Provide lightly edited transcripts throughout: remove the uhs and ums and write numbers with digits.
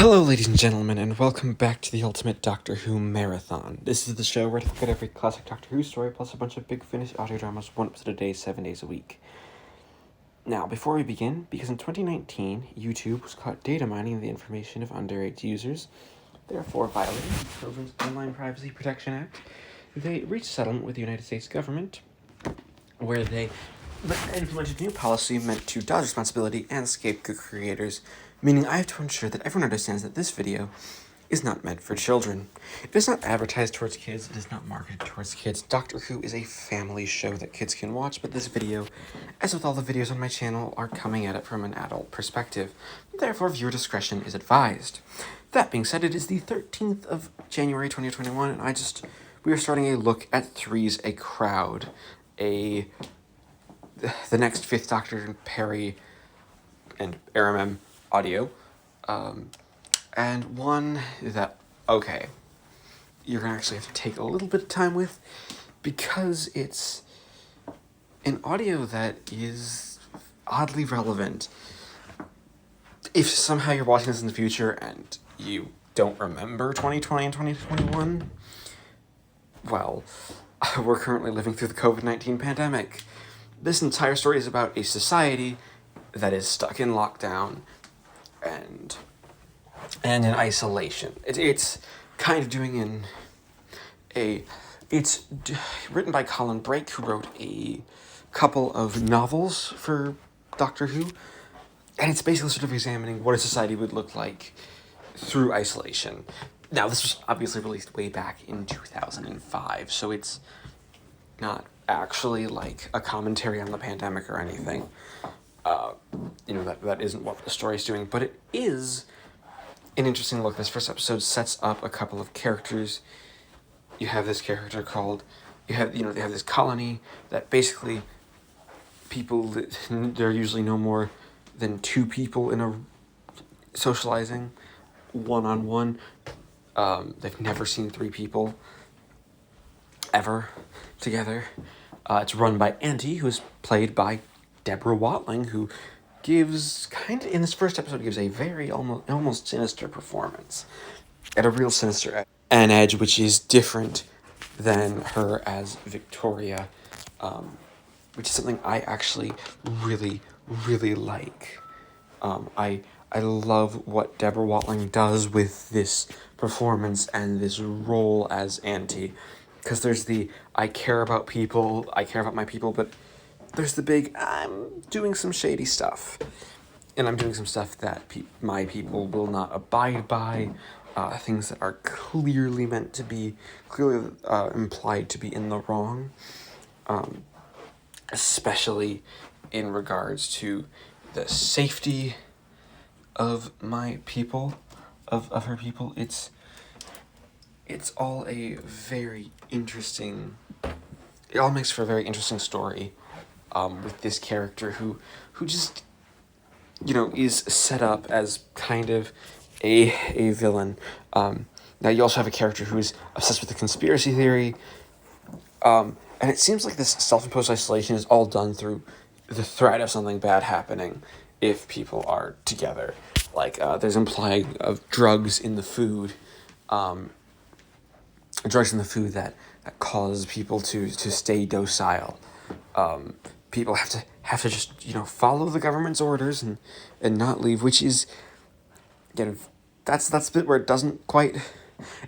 Hello, ladies and gentlemen, and welcome back to the Ultimate Doctor Who Marathon. This is the show where I look at every classic Doctor Who story, plus a bunch of big finished audio dramas, one episode a day, 7 days a week. Now, before we begin, because in 2019, YouTube was caught data mining the information of underage users, therefore violating the Children's Online Privacy Protection Act, they reached a settlement with the United States government, where they implemented a new policy meant to dodge responsibility and scapegoat creators, meaning I have to ensure that everyone understands that this video is not meant for children. It is not advertised towards kids, it is not marketed towards kids. Doctor Who is a family show that kids can watch, but this video, as with all the videos on my channel, are coming at it from an adult perspective. Therefore, viewer discretion is advised. That being said, it is the 13th of January 2021, and we are starting a look at Three's A Crowd, the next Fifth Doctor Perry and RMM audio, and one that, okay, you're gonna actually have to take a little bit of time with, because it's an audio that is oddly relevant. If somehow you're watching this in the future and you don't remember 2020 and 2021, well, we're currently living through the COVID-19 pandemic. This entire story is about a society that is stuck in lockdown and in isolation. It's kind of doing it's written by Colin Brake, who wrote a couple of novels for Doctor Who, and it's basically sort of examining what a society would look like through isolation. Now, this was obviously released way back in 2005, so it's not actually like a commentary on the pandemic or anything. That isn't what the story's doing, but it is an interesting look. This first episode sets up a couple of characters. You have this character they have this colony that basically there are usually no more than two people in a socializing one-on-one. They've never seen three people ever together. It's run by Auntie, who is played by Deborah Watling, who in this first episode, gives a very almost sinister performance. At a real sinister an edge, which is different than her as Victoria, which is something I actually really, really like. I love what Deborah Watling does with this performance and this role as Auntie, because there's I care about my people, but there's the big, I'm doing some shady stuff, and I'm doing some stuff that my people will not abide by, things that are clearly implied to be in the wrong, especially in regards to the safety of my people, of her people. It's all a very interesting, it all makes for a very interesting story, with this character who just, is set up as kind of a villain. Now you also have a character who is obsessed with the conspiracy theory, and it seems like this self-imposed isolation is all done through the threat of something bad happening if people are together. Like, there's implying of drugs in the food that cause people to stay docile. People have to just, follow the government's orders and not leave, which is, that's the bit where it doesn't quite,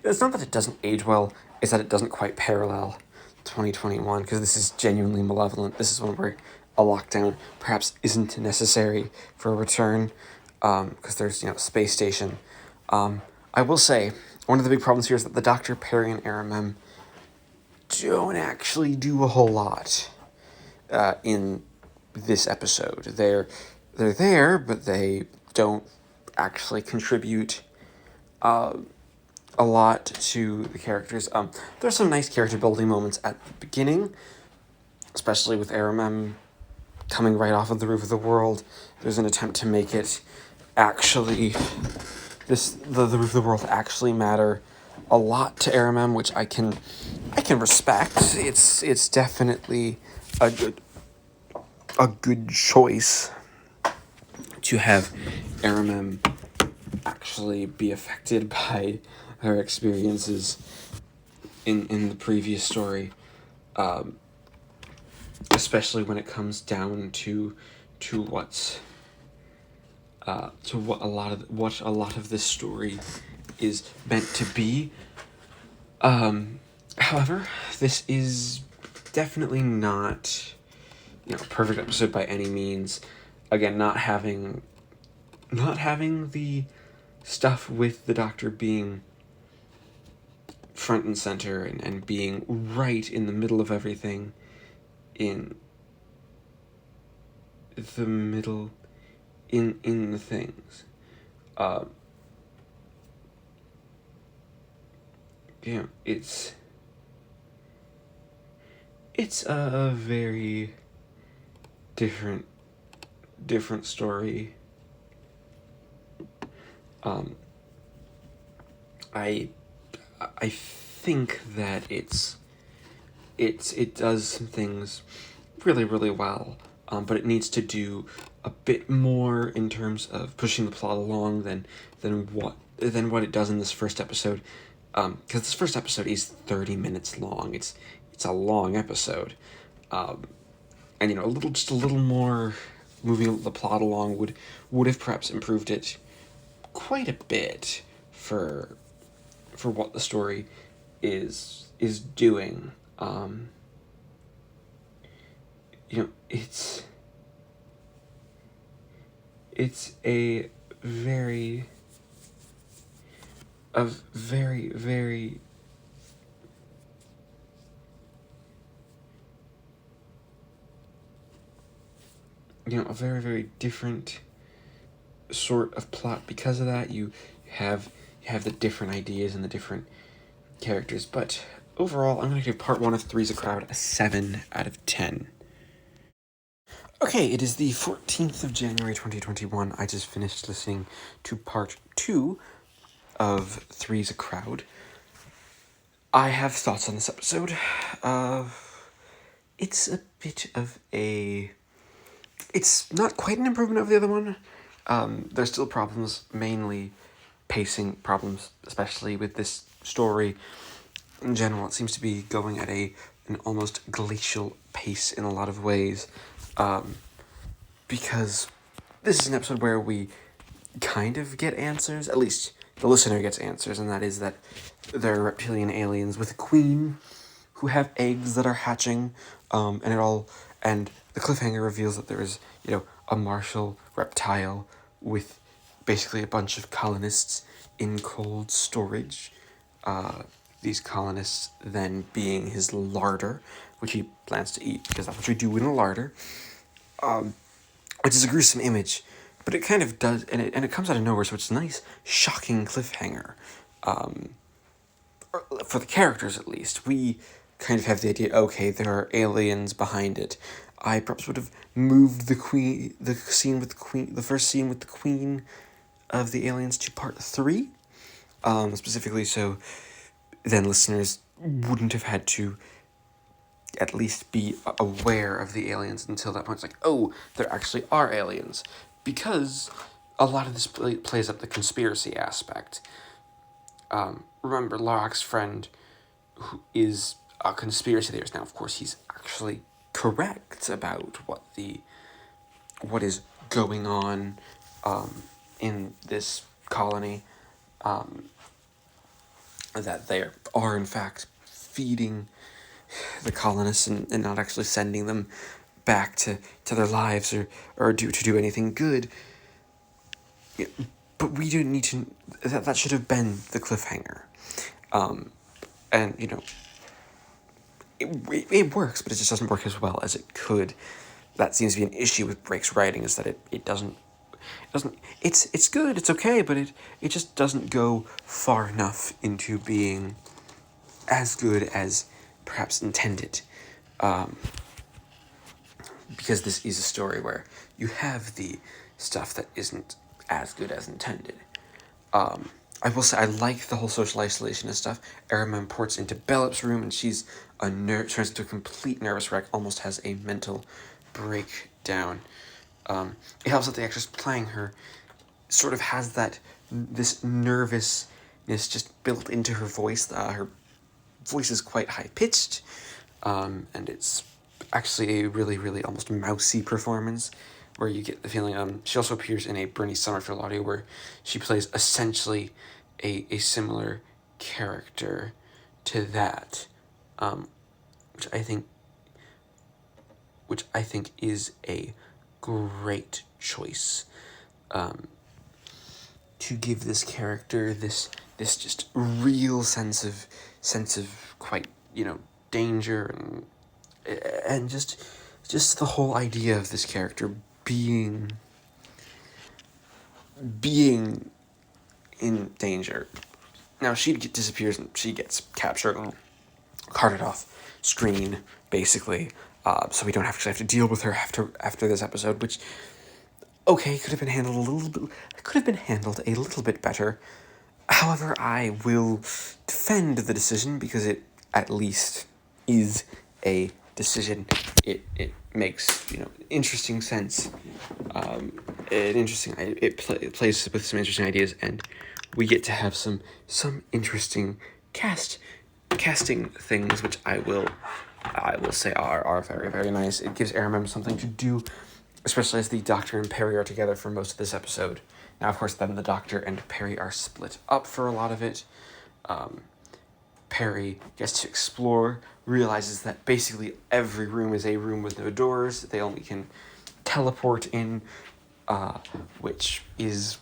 it's not that it doesn't age well, it's that it doesn't quite parallel 2021, because this is genuinely malevolent. This is one where a lockdown perhaps isn't necessary for a return, because there's, space station. I will say, one of the big problems here is that the Dr. Perry and RMM don't actually do a whole lot in this episode. They're there, but they don't actually contribute a lot to the characters. There's some nice character building moments at the beginning, especially with RMM coming right off of the roof of the world. There's an attempt to make it actually the roof of the world actually matter a lot to RMM, which I can respect. It's definitely a good choice to have RMM actually be affected by her experiences in the previous story, especially when it comes down to what a lot of this story is meant to be. However, this is definitely not, a perfect episode by any means. Again, not having the stuff with the Doctor being front and center and being right in the middle of everything, in the middle in the things. It's a very different story. I think that it does some things really, really well, but it needs to do a bit more in terms of pushing the plot along than what it does in this first episode. Because this first episode is 30 minutes long. It's a long episode, and a little more moving the plot along would have perhaps improved it quite a bit for what the story is doing. It's a very very a very, very different sort of plot because of that. You have the different ideas and the different characters, but overall, I'm going to give part 1 of Three's a Crowd a 7 out of 10. Okay, it is the 14th of January 2021. I just finished listening to part 2 of Three's a Crowd. I have thoughts on this episode. It's a bit of it's not quite an improvement of the other one. There's still problems, mainly pacing problems, especially with this story. In general, it seems to be going at an almost glacial pace in a lot of ways, because this is an episode where we kind of get answers, at least the listener gets answers, and that is that there are reptilian aliens with a queen who have eggs that are hatching, and the cliffhanger reveals that there is, a martial reptile with basically a bunch of colonists in cold storage. These colonists then being his larder, which he plans to eat, because that's what you do in a larder. Which is a gruesome image, but it kind of does, and it comes out of nowhere, so it's a nice, shocking cliffhanger. For the characters, at least. We kind of have the idea, okay, there are aliens behind it. I perhaps would have moved the first scene with the queen of the aliens to part 3, specifically so then listeners wouldn't have had to at least be aware of the aliens until that point. It's like, oh, there actually are aliens, because a lot of this plays up the conspiracy aspect. Remember, Lorac's friend, who is a conspiracy theorist. Now, of course, he's actually correct about what is going on in this colony. That they are in fact feeding the colonists and not actually sending them back to their lives or to do anything good. But we don't need to. That should have been the cliffhanger, and it works, but it just doesn't work as well as it could. That seems to be an issue with Brake's writing, is that it doesn't. It's good. It's okay, but it just doesn't go far enough into being as good as perhaps intended. Because this is a story where you have the stuff that isn't as good as intended. I will say I like the whole social isolation and stuff. Erima imports into Bellip's room, and she's turns into a complete nervous wreck, almost has a mental breakdown. It helps that the actress playing her sort of has this nervousness just built into her voice. Her voice is quite high pitched, and it's actually a really, really almost mousy performance, where you get the feeling. She also appears in a Bernie Summerfield audio where she plays essentially a similar character to that, which I think is a great choice, to give this character this just real sense of quite, danger, and just the whole idea of this character being in danger. Now she disappears and she gets captured and carted off screen, basically. So we don't have to deal with her after this episode, which, okay, could have been handled a little bit better. However, I will defend the decision because it at least is a decision. It makes interesting sense. It plays with some interesting ideas, and we get to have some interesting casting things, which I will say are very, very nice. It gives Aramem something to do, especially as the Doctor and Perry are together for most of this episode. Now, of course, then the Doctor and Perry are split up for a lot of it. Perry gets to explore, realizes that basically every room is a room with no doors. They only can teleport in, which is,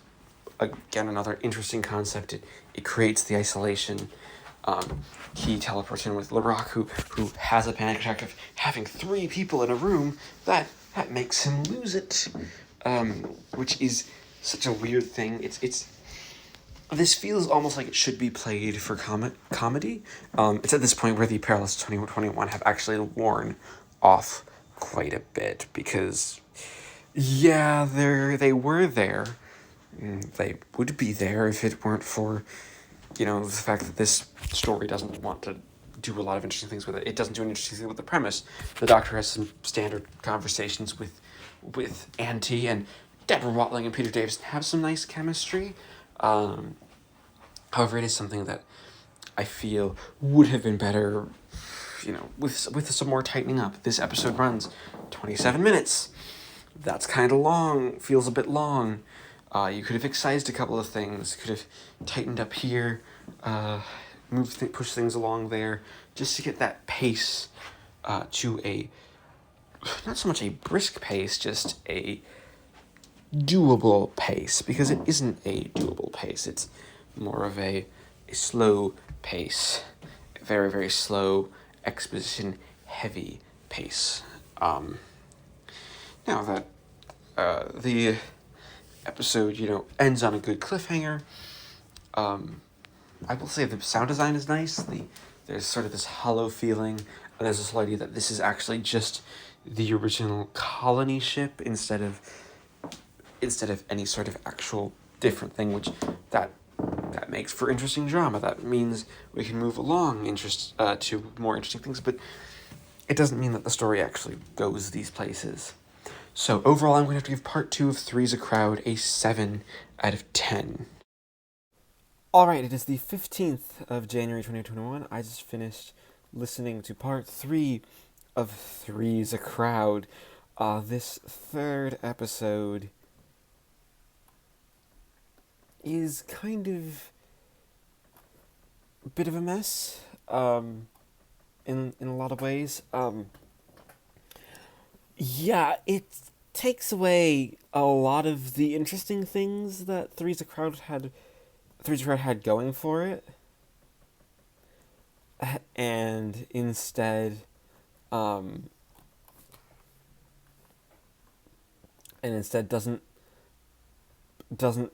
again, another interesting concept. It creates the isolation. He teleports in with Larock, who has a panic attack of having 3 people in a room. That makes him lose it, which is such a weird thing. This feels almost like it should be played for comedy. It's at this point where the Perilous 2021 have actually worn off quite a bit, because, yeah, they were there. They would be there if it weren't for, the fact that this story doesn't want to do a lot of interesting things with it. It doesn't do an interesting thing with the premise. The Doctor has some standard conversations with Auntie, and Deborah Watling and Peter Davison have some nice chemistry. However, it is something that I feel would have been better, with some more tightening up. This episode runs 27 minutes. That's kind of long. Feels a bit long. You could have excised a couple of things. Could have tightened up here, push things along there, just to get that pace to a, not so much a brisk pace, just a doable pace, because it isn't a doable pace. It's more of a slow pace, a very, very slow, exposition heavy pace. Now that the episode, ends on a good cliffhanger, I will say the sound design is nice. There's sort of this hollow feeling, and there's this whole idea that this is actually just the original colony ship instead of any sort of actual different thing, which that makes for interesting drama. That means we can move along to more interesting things, but it doesn't mean that the story actually goes these places. So overall, I'm going to have to give part 2 of Three's a Crowd a 7 out of 10. Alright, it is the 15th of January 2021. I just finished listening to part 3 of Three's a Crowd. This third episode is kind of a bit of a mess, in a lot of ways. Yeah, it takes away a lot of the interesting things that Three's a Crowd had going for it, and instead doesn't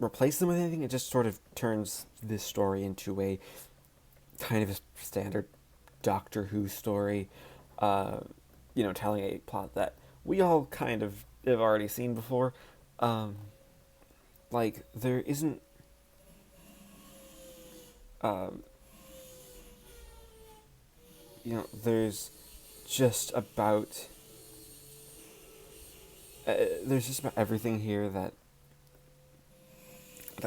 replace them with anything. It just sort of turns this story into a kind of a standard Doctor Who story, telling a plot that we all kind of have already seen before. There isn't there's just about everything here that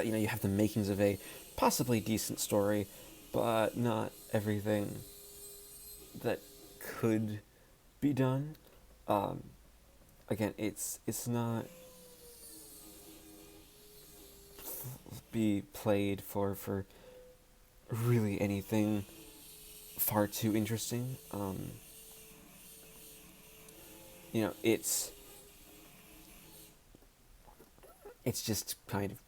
that, you have the makings of a possibly decent story, but not everything that could be done. Um, Again, it's not be played for really anything far too interesting. It's just kind of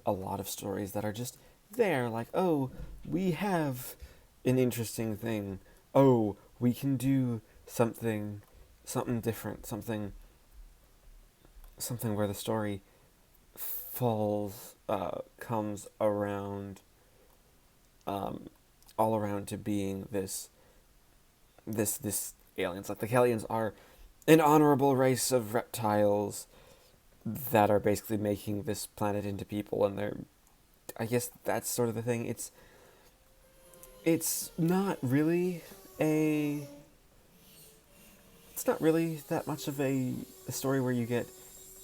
a lot of stories that are just there, like, oh, we have an interesting thing. Oh, we can do something different, something where the story comes around, all around to being this aliens. Like, the Hellions are an honorable race of reptiles that are basically making this planet into people, and I guess that's sort of the thing. It's not really a it's not really that much of a story where you get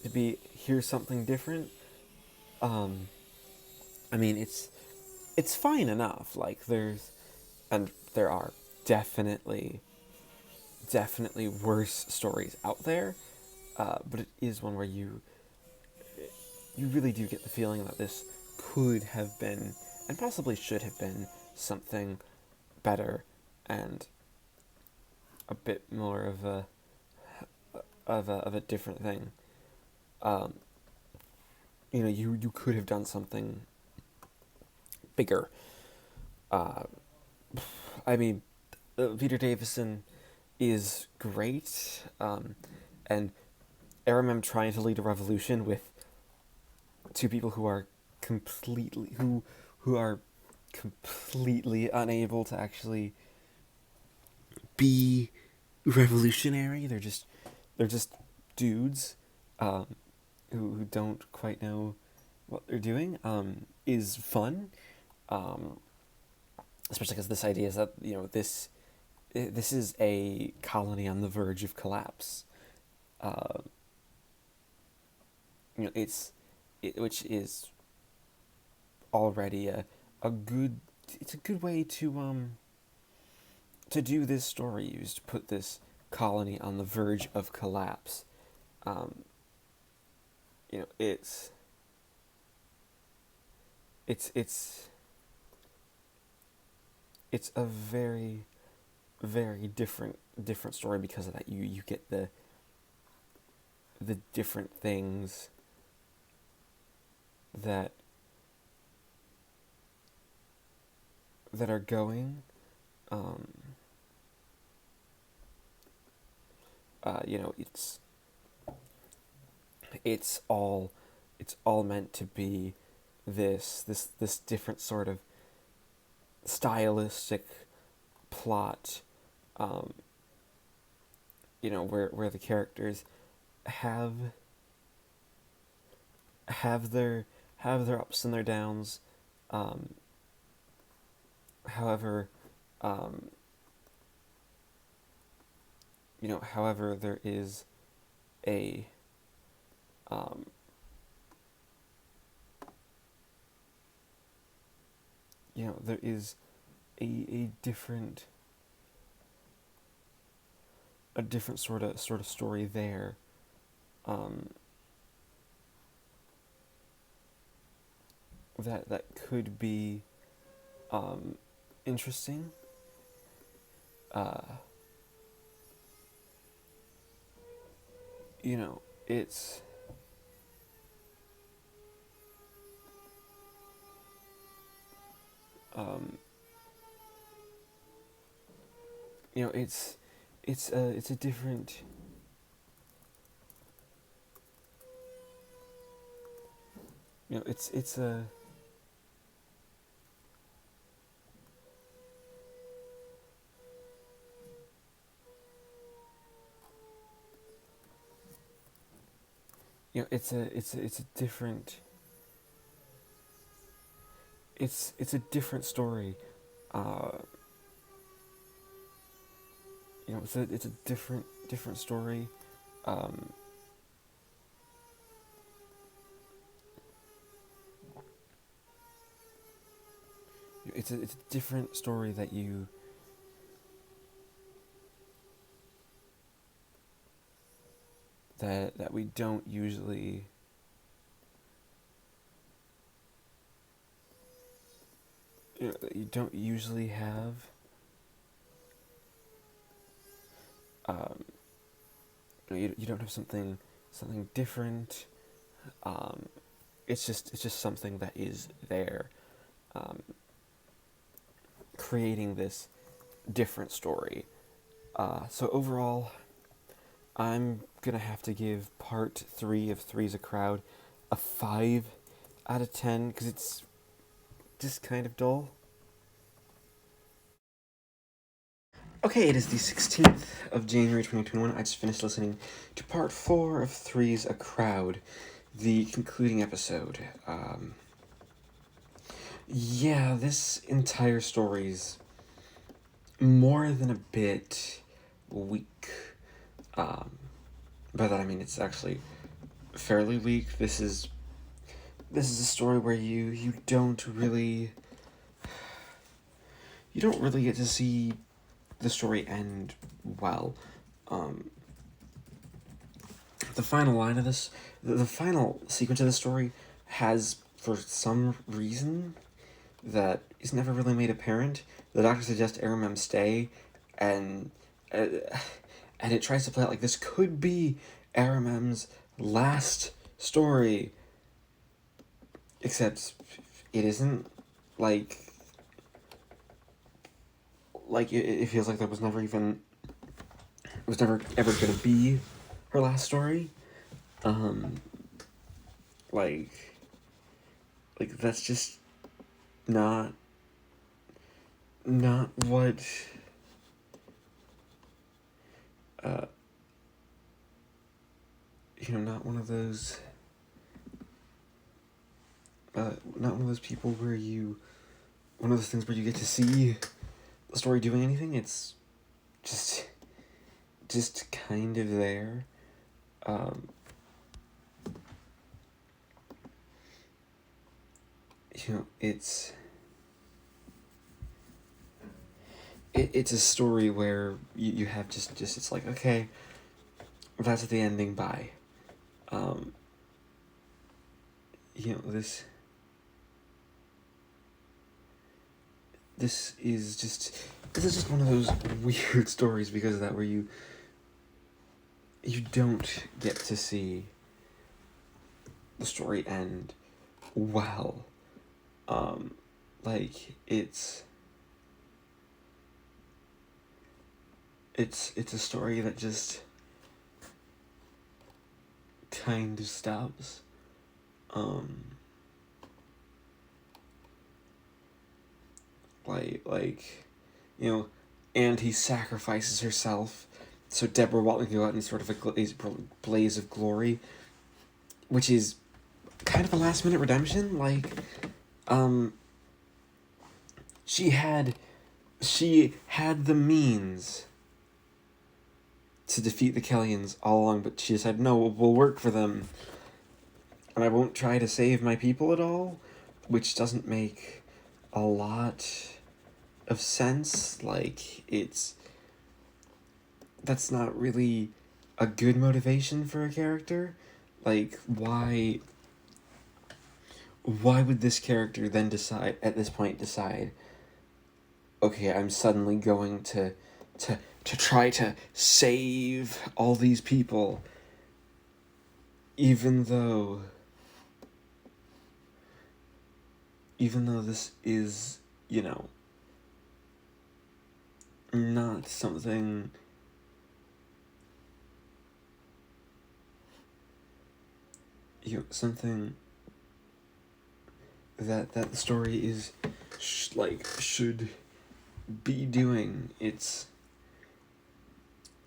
to be here's something different. Um, I mean, it's fine enough. Like, there are definitely worse stories out there, but it is one where you really do get the feeling that this could have been, and possibly should have been, something better and a bit more of a different thing. Um, you could have done something bigger. Uh, I mean, Peter Davison is great, and I remember trying to lead a revolution with two people who are completely unable to actually be revolutionary. They're just dudes, um, who don't quite know what they're doing. Is fun, um, especially because this idea is that this is a colony on the verge of collapse. Uh, which is already a good it's a good way to do this story. You to put this colony on the verge of collapse. Um, it's it's a very very different story because of that. You get the different things that are going. Um, it's all meant to be this different sort of stylistic plot, where the characters have their ups and their downs. However, um, however, there is a there is a different sort of story there. Um, that could be interesting. Uh, it's um, it's a different it's a it's a different it's a different story. Uh, it's a different story. Um, it's a different story that we don't usually that you don't usually have. Um, you don't have something different. Um, it's just something that is there, um, creating this different story. So overall, I'm gonna have to give part 3 of Three's a Crowd a 5 out of 10 because it's just kind of dull. Okay, it is the 16th of January 2021. I just finished listening to part 4 of Three's a Crowd, the concluding episode. Yeah, this entire story's more than a bit weak. By that I mean it's actually fairly weak. This is a story where you don't really get to see the story end well. The final line of this, the final sequence of the story has, for some reason that is never really made apparent, the doctor suggests Aramem stay, and it tries to play out like this could be Aramem's last story, except it isn't. It feels like there was never even, it was never ever gonna be her last story. Like that's just not what not one of those not one of those people where one of those things where you get to see the story doing anything. It's just kind of there. It's a story where you have just it's like, okay, that's the ending, bye. This is just one of those weird stories because of that, where you don't get to see the story end well. It's a story that just kind of stops. And he sacrifices herself so Deborah Watling can go out in sort of a blaze of glory, which is kind of a last minute redemption. She had the means to defeat the Kellians all along, but she decided, no, we'll work for them, and I won't try to save my people at all, which doesn't make a lot of sense. That's not really a good motivation for a character. Why would this character then decide, okay, I'm suddenly going to try to save all these people, even though this is, not something something that the story is should be doing. It's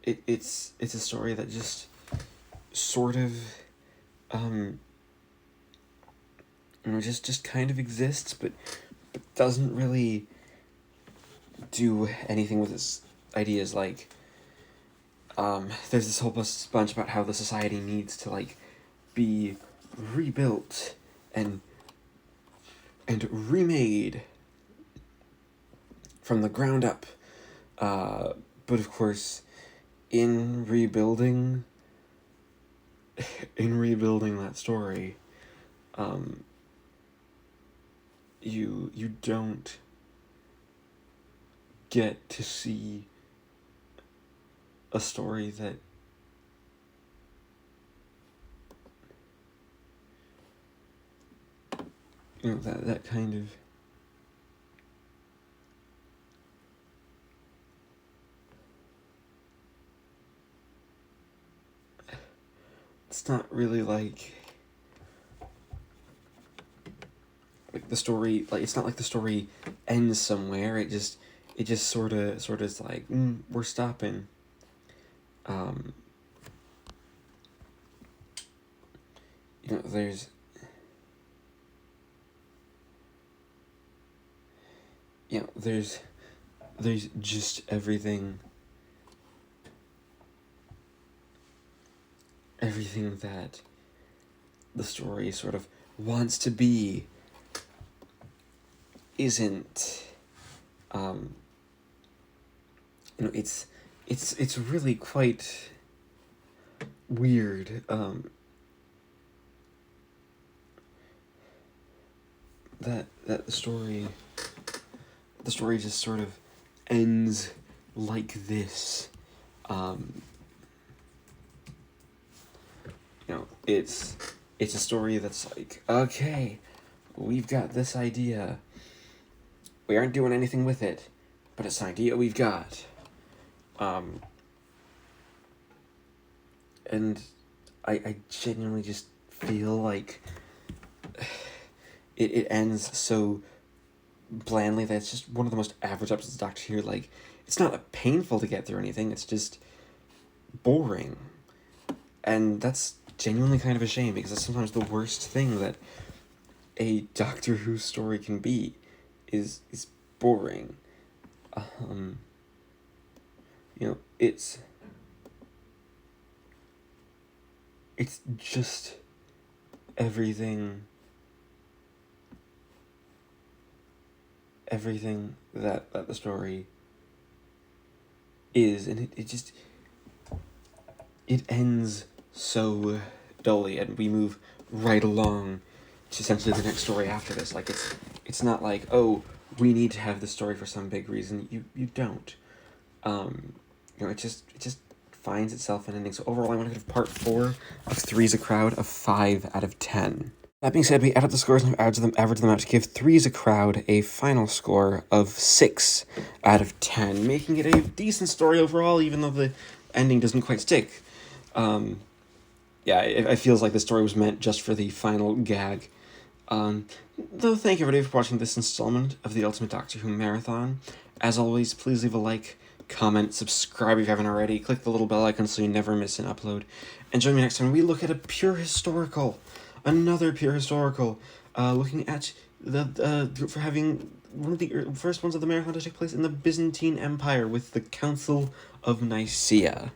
a story that just sort of just kind of exists, but doesn't really do anything with its ideas. There's this whole bunch about how the society needs to be rebuilt and remade, from the ground up. But of course, in rebuilding that story, you don't get to see a story that that kind of it's not really like the story, like it's not like the story ends somewhere. It just sort of is like, we're stopping. There's there's just everything that the story sort of wants to be isn't. It's really quite weird. That the story just sort of ends like this. It's a story that's like, okay, we've got this idea. We aren't doing anything with it, but it's an idea we've got. And I genuinely just feel like it ends so blandly that it's just one of the most average episodes of Doctor Who. Like, it's not painful to get through anything, it's just boring. And that's genuinely kind of a shame, because that's sometimes the worst thing that a Doctor Who story can be, is boring. It's just everything that the story is, and it ends so dully, and we move right along to essentially the next story after this. Like, it's not like, oh, we need to have this story for some big reason. You don't. It just finds itself in ending. So overall, I want to give part 4 of 3's a Crowd of 5 out of 10. That being said, we added the scores and averaged them out to give 3's a Crowd a final score of 6 out of 10, making it a decent story overall, even though the ending doesn't quite stick. It feels like the story was meant just for the final gag. Though, thank you everybody for watching this installment of the Ultimate Doctor Who Marathon. As always, please leave a like, comment, subscribe if you haven't already, click the little bell icon so you never miss an upload, and join me next time when we look at another pure historical, looking at for having one of the first ones of the marathon to take place in the Byzantine Empire with the Council of Nicaea.